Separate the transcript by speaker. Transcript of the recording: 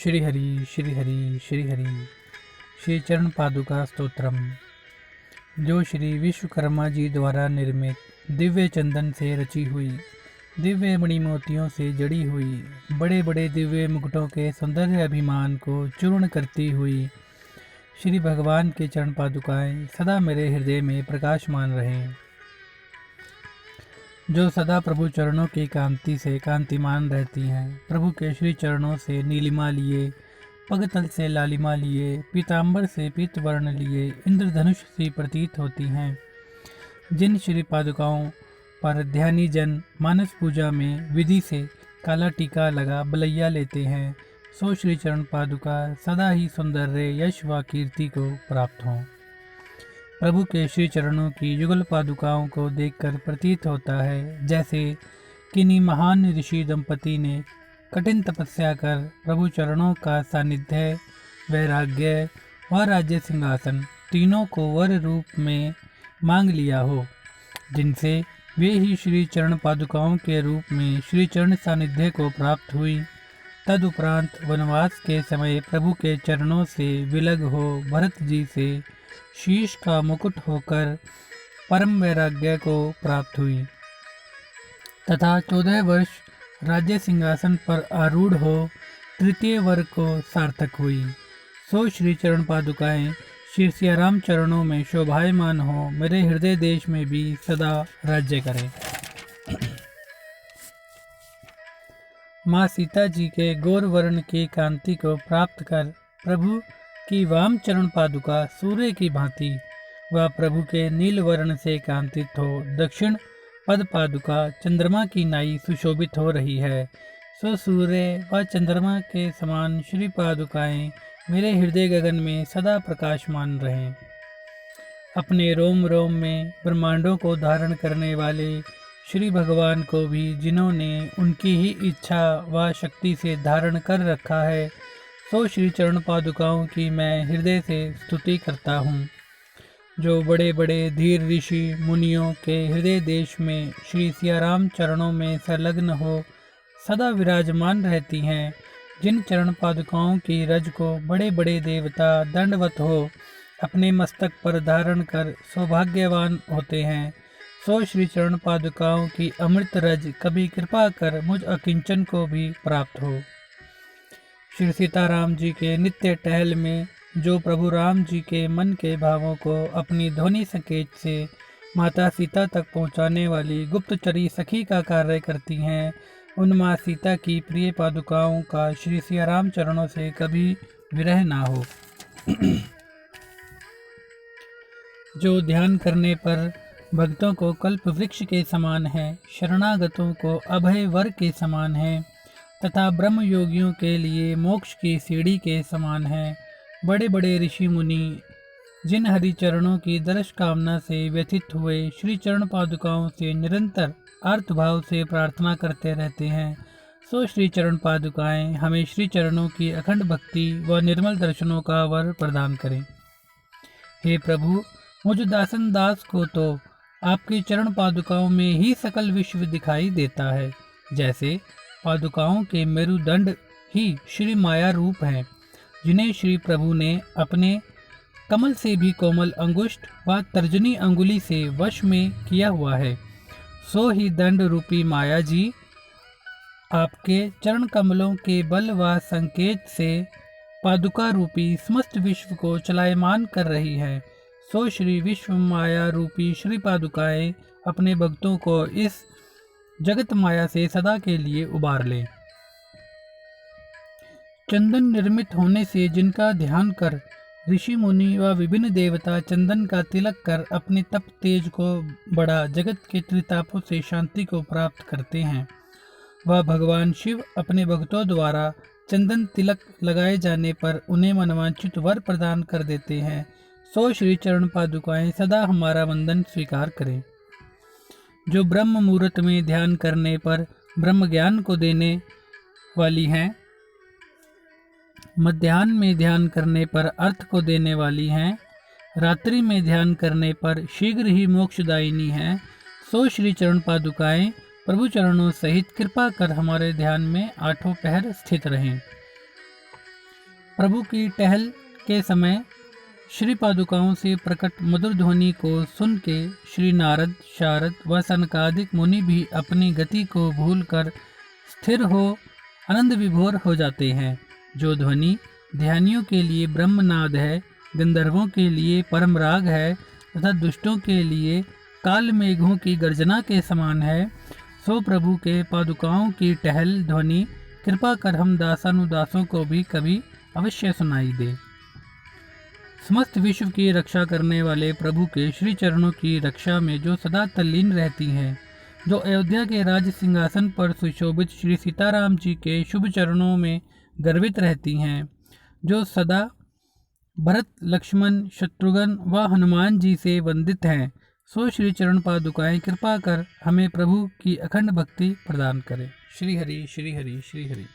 Speaker 1: श्री हरि श्री हरि श्री हरि। श्री चरण पादुका स्तोत्रम। जो श्री विश्वकर्मा जी द्वारा निर्मित दिव्य चंदन से रची हुई, दिव्य मणिमोतियों से जड़ी हुई, बड़े बड़े दिव्य मुकुटों के सौंदर्य अभिमान को चूर्ण करती हुई श्री भगवान के चरण पादुकाएं सदा मेरे हृदय में प्रकाशमान रहें। जो सदा प्रभु चरणों की कांति से कांतिमान रहती हैं, प्रभु के श्री चरणों से नीलिमा लिए, पगतल से लालिमा लिए, पीतांबर से पीत वर्ण लिए इंद्रधनुष सी प्रतीत होती हैं। जिन श्री पादुकाओं पर ध्यानी जन मानस पूजा में विधि से काला टीका लगा बलैया लेते हैं, सो श्री चरण पादुका सदा ही सौंदर्य, यश व कीर्ति को प्राप्त हों। प्रभु के श्री चरणों की युगल पादुकाओं को देखकर प्रतीत होता है जैसे किन्हीं महान ऋषि दंपति ने कठिन तपस्या कर प्रभु चरणों का सानिध्य, वैराग्य व राज्य सिंहासन तीनों को वर रूप में मांग लिया हो, जिनसे वे ही श्री चरण पादुकाओं के रूप में श्री चरण सानिध्य को प्राप्त हुई। तदुपरांत वनवास के समय प्रभु के चरणों से विलग हो भरत जी से शीश का मुकुट होकर परम वैराग्य को प्राप्त हुई तथा 14 वर्ष राज्य सिंहासन पर आरूढ़ हो तृतीय वर्ग को सार्थक हुई। सो श्री चरण पादुकाएं श्री सियाराम चरणों में शोभायमान हो मेरे हृदय देश में भी सदा राज्य करें। माँ सीता जी के गौर वर्ण की कांति को प्राप्त कर प्रभु की वाम चरण पादुका सूर्य की भांति व प्रभु के नील वर्ण से कांतित हो दक्षिण पद पादुका चंद्रमा की नाई सुशोभित हो रही है। सो सूर्य व चंद्रमा के समान श्री पादुकाएं मेरे हृदय गगन में सदा प्रकाशमान रहें। अपने रोम रोम में ब्रह्मांडों को धारण करने वाले श्री भगवान को भी जिन्होंने उनकी ही इच्छा व शक्ति से धारण कर रखा है, सो श्री चरण पादुकाओं की मैं हृदय से स्तुति करता हूँ। जो बड़े बड़े धीर ऋषि मुनियों के हृदय देश में श्री सियाराम चरणों में संलग्न हो सदा विराजमान रहती हैं, जिन चरण पादुकाओं की रज को बड़े बड़े देवता दंडवत हो अपने मस्तक पर धारण कर सौभाग्यवान होते हैं, सो श्री चरण पादुकाओं की अमृत रज कभी कृपा कर मुझ अकिंचन को भी प्राप्त हो। श्री सीताराम जी के नित्य टहल में जो प्रभु राम जी के मन के भावों को अपनी ध्वनि संकेत से माता सीता तक पहुंचाने वाली गुप्तचरी सखी का कार्य करती हैं, उन माँ सीता की प्रिय पादुकाओं का श्री सियाराम चरणों से कभी विरह ना हो। जो ध्यान करने पर भक्तों को कल्प वृक्ष के समान है, शरणागतों को अभय वर के समान है तथा ब्रह्म योगियों के लिए मोक्ष की सीढ़ी के समान है। बड़े बड़े ऋषि मुनि जिन हरि चरणों की दर्श कामना से व्यथित हुए श्री चरण पादुकाओं से निरंतर आर्त भाव से प्रार्थना करते रहते हैं, सो श्री चरण पादुकाएं हमें श्री चरणों की अखंड भक्ति व निर्मल दर्शनों का वर प्रदान करें। हे प्रभु, मुझ दासन दास को तो आपकी चरण पादुकाओं में ही सकल विश्व दिखाई देता है, जैसे पादुकाओं के मेरुदंड ही श्री माया रूप हैं, जिन्हें श्री प्रभु ने अपने कमल से भी कोमल अंगुष्ठ व तर्जनी अंगुली से वश में किया हुआ है। सो ही दंड रूपी माया जी आपके चरण कमलों के बल व संकेत से पादुका रूपी समस्त विश्व को चलायमान कर रही है। सो श्री विश्व माया रूपी श्री पादुकाएं अपने भक्तों को इस जगत माया से सदा के लिए उबार लें। चंदन निर्मित होने से जिनका ध्यान कर ऋषि मुनि व विभिन्न देवता चंदन का तिलक कर अपने तप तेज को बढ़ा जगत के त्रितापों से शांति को प्राप्त करते हैं, वह भगवान शिव अपने भक्तों द्वारा चंदन तिलक लगाए जाने पर उन्हें मनवांछित वर प्रदान कर देते हैं। सो श्री चरण पादुकाएं सदा हमारा वंदन स्वीकार करें। जो ब्रह्म मुहूर्त में ध्यान करने पर ब्रह्म ज्ञान को देने वाली हैं, मध्याह्न में ध्यान करने पर अर्थ को देने वाली हैं, रात्रि में ध्यान करने पर शीघ्र ही मोक्षदायिनी हैं, सो श्री चरण पादुकाएं प्रभु चरणों सहित कृपा कर हमारे ध्यान में आठों पहर स्थित रहें। प्रभु की टहल के समय श्री पादुकाओं से प्रकट मधुर ध्वनि को सुन के श्री नारद, शारद व सनकादिक मुनि भी अपनी गति को भूलकर स्थिर हो आनंद विभोर हो जाते हैं। जो ध्वनि ध्यानियों के लिए ब्रह्मनाद है, गंधर्वों के लिए परम राग है तथा दुष्टों के लिए काल मेघों की गर्जना के समान है, सो प्रभु के पादुकाओं की टहल ध्वनि कृपा कर हम दासानुदासों को भी कभी अवश्य सुनाई दे। समस्त विश्व की रक्षा करने वाले प्रभु के श्री चरणों की रक्षा में जो सदा तल्लीन रहती हैं, जो अयोध्या के राज सिंहासन पर सुशोभित श्री सीताराम जी के शुभ चरणों में गर्वित रहती हैं, जो सदा भरत, लक्ष्मण, शत्रुघ्न व हनुमान जी से वंदित हैं, सो श्री चरण पादुकाएं कृपा कर हमें प्रभु की अखंड भक्ति प्रदान करें। श्री हरि श्री हरि श्री हरि।